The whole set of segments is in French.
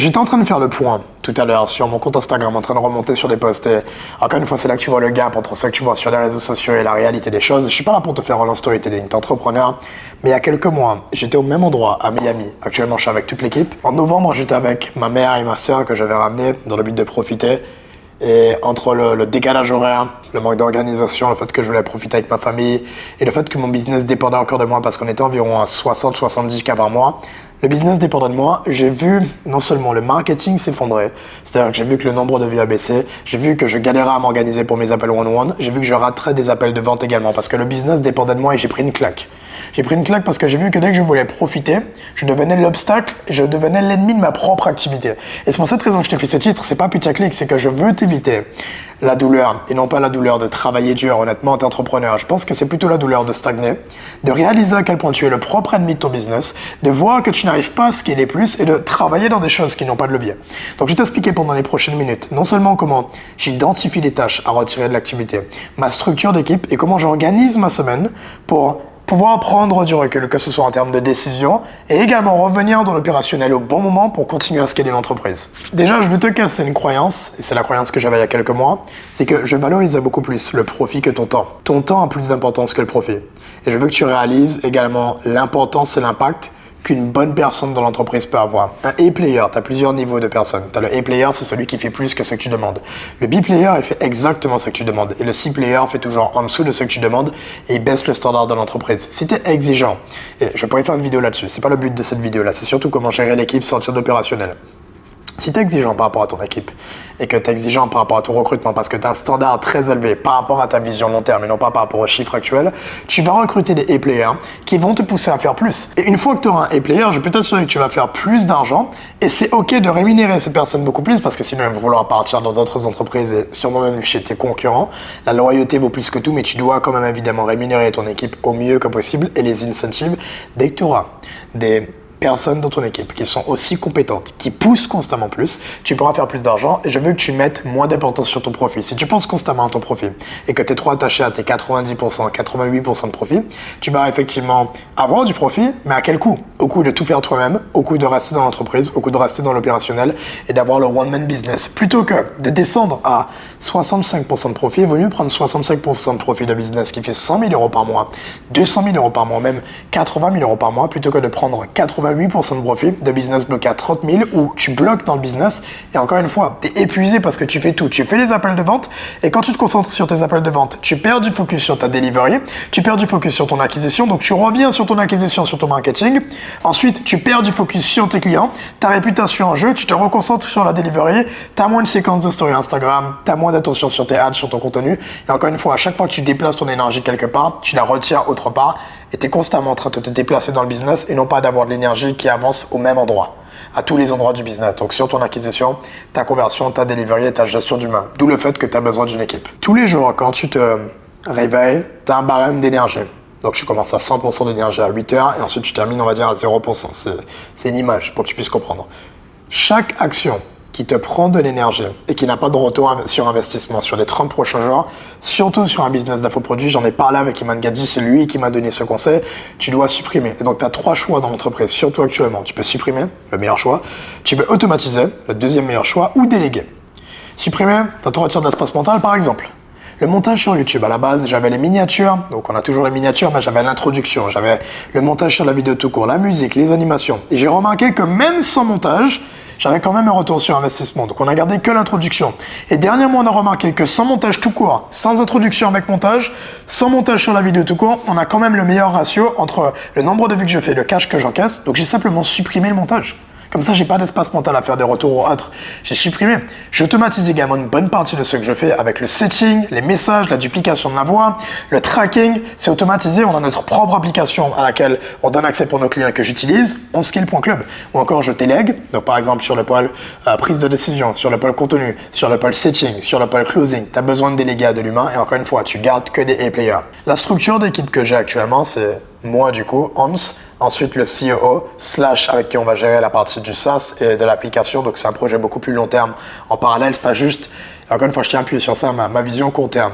J'étais en train de faire le point tout à l'heure sur mon compte Instagram, en train de remonter sur des posts. Et encore une fois, c'est là que tu vois le gap entre ce que tu vois sur les réseaux sociaux et la réalité des choses. Je suis pas là pour te faire un storytelling, t'es entrepreneur. Mais il y a quelques mois, j'étais au même endroit, à Miami. Actuellement, je suis avec toute l'équipe. En novembre, j'étais avec ma mère et ma sœur que j'avais ramenées dans le but de profiter. Et entre le décalage horaire, le manque d'organisation, le fait que je voulais profiter avec ma famille et le fait que mon business dépendait encore de moi parce qu'on était environ à 60-70 cas par mois, le business dépendait de moi. J'ai vu non seulement le marketing s'effondrer, c'est-à-dire que j'ai vu que le nombre de vues a baissé, j'ai vu que je galérais à m'organiser pour mes appels one-on-one, j'ai vu que je raterais des appels de vente également parce que le business dépendait de moi et j'ai pris une claque. J'ai pris une claque parce que j'ai vu que dès que je voulais profiter, je devenais l'obstacle et je devenais l'ennemi de ma propre activité. Et c'est pour cette raison que je t'ai fait ce titre, c'est pas putaclic, c'est que je veux t'éviter la douleur et non pas la douleur de travailler dur. Honnêtement, t'es entrepreneur. Je pense que c'est plutôt la douleur de stagner, de réaliser à quel point tu es le propre ennemi de ton business, de voir que tu n'arrives pas à scaler plus et de travailler dans des choses qui n'ont pas de levier. Donc je vais t'expliquer pendant les prochaines minutes non seulement comment j'identifie les tâches à retirer de l'activité, ma structure d'équipe et comment j'organise ma semaine pour pouvoir prendre du recul, que ce soit en termes de décision et également revenir dans l'opérationnel au bon moment pour continuer à scaler l'entreprise. Déjà, je veux te casser une croyance, et c'est la croyance que j'avais il y a quelques mois, c'est que je valorisais beaucoup plus le profit que ton temps. Ton temps a plus d'importance que le profit. Et je veux que tu réalises également l'importance et l'impact qu'une bonne personne dans l'entreprise peut avoir. Un A-player, tu as plusieurs niveaux de personnes. Tu as le A-player, c'est celui qui fait plus que ce que tu demandes. Le B-player, il fait exactement ce que tu demandes. Et le C-player fait toujours en dessous de ce que tu demandes et il baisse le standard de l'entreprise. Si tu es exigeant, et je pourrais faire une vidéo là-dessus, c'est pas le but de cette vidéo-là, c'est surtout comment gérer l'équipe, sortir d'opérationnel. Si tu es exigeant par rapport à ton équipe et que tu es exigeant par rapport à ton recrutement parce que tu as un standard très élevé par rapport à ta vision long terme et non pas par rapport aux chiffres actuels, tu vas recruter des A-players qui vont te pousser à faire plus. Et une fois que tu auras un A-player, je peux t'assurer que tu vas faire plus d'argent et c'est ok de rémunérer ces personnes beaucoup plus parce que sinon elles vont vouloir partir dans d'autres entreprises et sûrement même chez tes concurrents. La loyauté vaut plus que tout, mais tu dois quand même évidemment rémunérer ton équipe au mieux que possible et les incentives dès que tu auras des personnes dans ton équipe qui sont aussi compétentes, qui poussent constamment plus, tu pourras faire plus d'argent et je veux que tu mettes moins d'importance sur ton profit. Si tu penses constamment à ton profit et que tu es trop attaché à tes 90%, 88% de profit, tu vas effectivement avoir du profit, mais à quel coût? Au coût de tout faire toi-même, au coût de rester dans l'entreprise, au coût de rester dans l'opérationnel et d'avoir le one-man business. Plutôt que de descendre à 65% de profit, il vaut mieux prendre 65% de profit de business qui fait 100 000 euros par mois, 200 000 euros par mois, même 80 000 euros par mois, plutôt que de prendre 88% de profit de business bloqué à 30 000 où tu bloques dans le business et encore une fois, tu es épuisé parce que tu fais tout. Tu fais les appels de vente et quand tu te concentres sur tes appels de vente, tu perds du focus sur ta delivery, tu perds du focus sur ton acquisition, donc tu reviens sur ton acquisition, sur ton marketing. Ensuite, tu perds du focus sur tes clients, ta réputation en jeu, tu te reconcentres sur la delivery, tu as moins de séquences de story Instagram, tu as moins d'attention sur tes ads, sur ton contenu. Et encore une fois, à chaque fois que tu déplaces ton énergie quelque part, tu la retires autre part et tu es constamment en train de te déplacer dans le business et non pas d'avoir de l'énergie qui avance au même endroit, à tous les endroits du business. Donc sur ton acquisition, ta conversion, ta delivery et ta gestion d'humain. D'où le fait que tu as besoin d'une équipe. Tous les jours, quand tu te réveilles, tu as un barème d'énergie. Donc tu commences à 100% d'énergie à 8 heures et ensuite tu termines, on va dire, à 0%. C'est une image pour que tu puisses comprendre. Chaque action qui te prend de l'énergie et qui n'a pas de retour sur investissement sur les 30 prochains jours, surtout sur un business d'infoproduits, j'en ai parlé avec Iman Gadi, c'est lui qui m'a donné ce conseil, tu dois supprimer. Et donc tu as 3 choix dans l'entreprise, surtout actuellement. Tu peux supprimer, le meilleur choix, tu peux automatiser, le deuxième meilleur choix, ou déléguer. Supprimer, ça te retire de l'espace mental par exemple. Le montage sur YouTube, à la base, j'avais les miniatures, donc on a toujours les miniatures, mais j'avais l'introduction, j'avais le montage sur la vidéo tout court, la musique, les animations. Et j'ai remarqué que même sans montage, j'avais quand même un retour sur investissement. Donc on a gardé que l'introduction. Et dernièrement, on a remarqué que sans montage tout court, sans introduction avec montage, sans montage sur la vidéo tout court, on a quand même le meilleur ratio entre le nombre de vues que je fais et le cash que j'encaisse. Donc j'ai simplement supprimé le montage. Comme ça, j'ai pas d'espace mental à faire des retours ou autres. J'ai supprimé. J'automatise également une bonne partie de ce que je fais avec le setting, les messages, la duplication de la voix, le tracking. C'est automatisé. On a notre propre application à laquelle on donne accès pour nos clients que j'utilise. OnScale.club. Ou encore, je délègue. Donc, par exemple, sur le pôle prise de décision, sur le pôle contenu, sur le pôle setting, sur le pôle closing. Tu as besoin de déléguer à de l'humain. Et encore une fois, tu gardes que des A-players. La structure d'équipe que j'ai actuellement, c'est moi, du coup, Hans. Ensuite, le CEO, / avec qui on va gérer la partie du SaaS et de l'application. Donc, c'est un projet beaucoup plus long terme. En parallèle, c'est pas juste, encore une fois, je tiens à appuyer sur ça, ma vision court terme.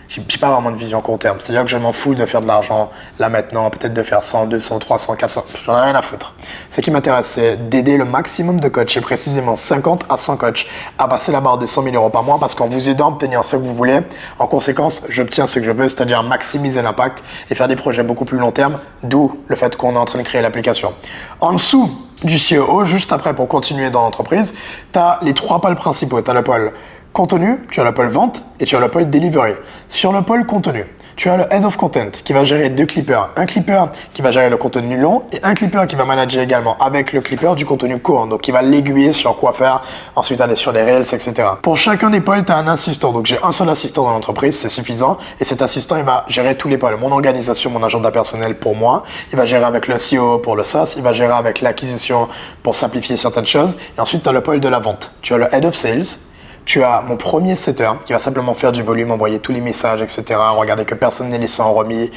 J'ai pas vraiment de vision court terme. C'est-à-dire que je m'en fous de faire de l'argent là maintenant, peut-être de faire 100, 200, 300, 400. J'en ai rien à foutre. Ce qui m'intéresse, c'est d'aider le maximum de coachs, et précisément 50 à 100 coachs, à passer la barre des 100 000 euros par mois, parce qu'en vous aidant à obtenir ce que vous voulez, en conséquence, j'obtiens ce que je veux, c'est-à-dire maximiser l'impact et faire des projets beaucoup plus long terme, d'où le fait qu'on est en train de créer l'application. En dessous du CEO, juste après pour continuer dans l'entreprise, tu as les 3 pôles principaux. Tu as le pôle contenu, tu as le pôle vente et tu as le pôle delivery. Sur le pôle contenu, tu as le Head of Content qui va gérer 2 clippers. Un clipper qui va gérer le contenu long et un clipper qui va manager également avec le clipper du contenu court. Donc, qui va l'aiguiller sur quoi faire, ensuite aller sur les Reels, etc. Pour chacun des pôles, tu as un assistant. Donc, j'ai un seul assistant dans l'entreprise, c'est suffisant. Et cet assistant, il va gérer tous les pôles. Mon organisation, mon agenda personnel pour moi. Il va gérer avec le CEO pour le SaaS. Il va gérer avec l'acquisition pour simplifier certaines choses. Et ensuite, tu as le pôle de la vente. Tu as le Head of Sales. Tu as mon premier setter qui va simplement faire du volume, envoyer tous les messages, etc. Regarder que personne n'est laissé en remis,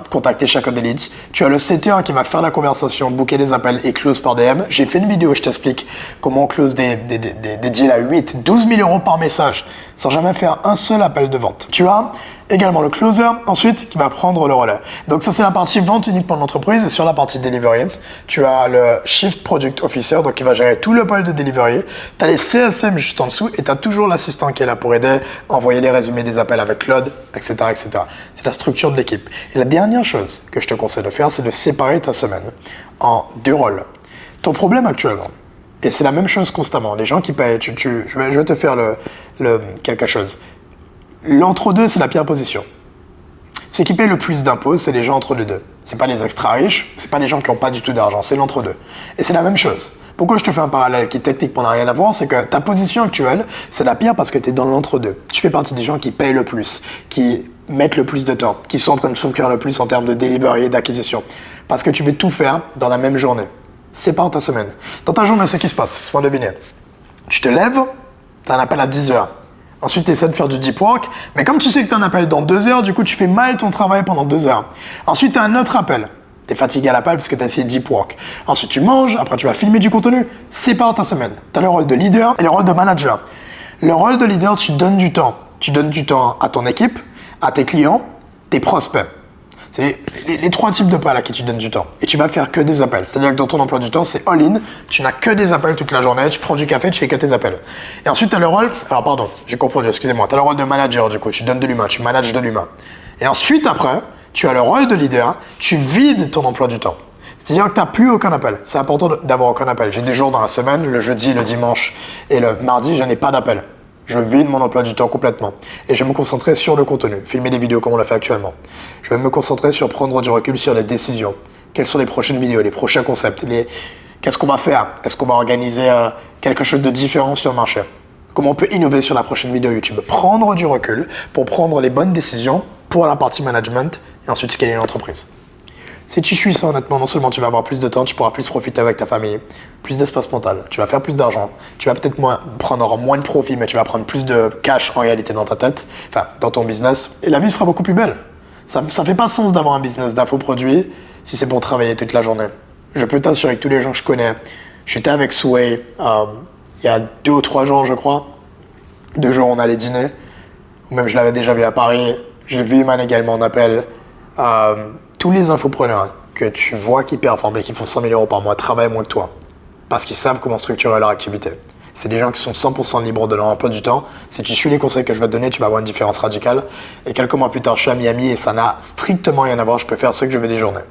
contacter chacun des leads. Tu as le setter qui va faire la conversation, booker des appels et close par DM. J'ai fait une vidéo où je t'explique comment on close des deals à 8, 12 000 euros par message sans jamais faire un seul appel de vente. Tu as également le closer ensuite qui va prendre le relais. Donc ça c'est la partie vente unique pour l'entreprise et sur la partie delivery, tu as le Chief Product Officer donc qui va gérer tout le pôle de delivery. Tu as les CSM juste en dessous et tu as toujours l'assistant qui est là pour aider, envoyer les résumés des appels avec Claude, etc. etc. C'est la structure de l'équipe. Et la dernière chose que je te conseille de faire, c'est de séparer ta semaine en 2 rôles. Ton problème actuellement, et c'est la même chose constamment, les gens qui payent, je vais te faire quelque chose. L'entre-deux, c'est la pire position. Ceux qui payent le plus d'impôts, c'est les gens entre les deux. C'est pas les extra riches, c'est pas les gens qui n'ont pas du tout d'argent, c'est l'entre-deux. Et c'est la même chose. Pourquoi je te fais un parallèle qui techniquement n'a rien à voir, c'est que ta position actuelle, c'est la pire parce que tu es dans l'entre-deux. Tu fais partie des gens qui payent le plus, qui mettent le plus de temps, qui sont en train de souffrir le plus en termes de delivery et d'acquisition. Parce que tu veux tout faire dans la même journée. Sépare ta semaine. Dans ta journée, ce qui se passe, laisse-moi deviner. Tu te lèves, tu as un appel à 10 heures. Ensuite, tu essaies de faire du deep work, mais comme tu sais que tu as un appel dans 2 heures, du coup, tu fais mal ton travail pendant 2 heures. Ensuite, tu as un autre appel. Tu es fatigué à l'appel parce que tu as essayé de deep work. Ensuite, tu manges, après, tu vas filmer du contenu. Sépare ta semaine. Tu as le rôle de leader et le rôle de manager. Le rôle de leader, tu donnes du temps. Tu donnes du temps à ton équipe, à tes clients, tes prospects. C'est les 3 types de pales à qui tu donnes du temps. Et tu vas faire que des appels. C'est-à-dire que dans ton emploi du temps, c'est all-in. Tu n'as que des appels toute la journée. Tu prends du café, tu fais que tes appels. Et ensuite, tu as le rôle... Alors, pardon, j'ai confondu, excusez-moi. Tu as le rôle de manager, du coup. Tu donnes de l'humain, tu manages de l'humain. Et ensuite, après, tu as le rôle de leader. Tu vides ton emploi du temps. C'est-à-dire que tu n'as plus aucun appel. C'est important d'avoir aucun appel. J'ai des jours dans la semaine, le jeudi, le dimanche et le mardi, je n'ai pas d'appel. Je vide mon emploi du temps complètement. Et je vais me concentrer sur le contenu, filmer des vidéos comme on l'a fait actuellement. Je vais me concentrer sur prendre du recul sur les décisions. Quelles sont les prochaines vidéos, les prochains concepts, qu'est-ce qu'on va faire? Est-ce qu'on va organiser quelque chose de différent sur le marché? Comment on peut innover sur la prochaine vidéo YouTube? Prendre du recul pour prendre les bonnes décisions pour la partie management et ensuite scaler l'entreprise. Si tu suis ça honnêtement, non seulement tu vas avoir plus de temps, tu pourras plus profiter avec ta famille, plus d'espace mental, tu vas faire plus d'argent, tu vas peut-être prendre moins de profit, mais tu vas prendre plus de cash en réalité dans ta tête, enfin dans ton business, et la vie sera beaucoup plus belle. Ça fait pas sens d'avoir un business d'infoproduits si c'est pour travailler toute la journée. Je peux t'assurer que tous les gens que je connais, j'étais avec Sway il y a 2 ou 3 jours je crois, 2 jours on allait dîner, ou même je l'avais déjà vu à Paris, j'ai vu Iman également en appel. Tous les infopreneurs que tu vois qui performent et qui font 100 000 euros par mois travaillent moins que toi parce qu'ils savent comment structurer leur activité. C'est des gens qui sont 100% libres de leur emploi du temps. Si tu suis les conseils que je vais te donner, tu vas avoir une différence radicale. Et quelques mois plus tard, je suis à Miami et ça n'a strictement rien à voir. Je peux faire ce que je veux des journées.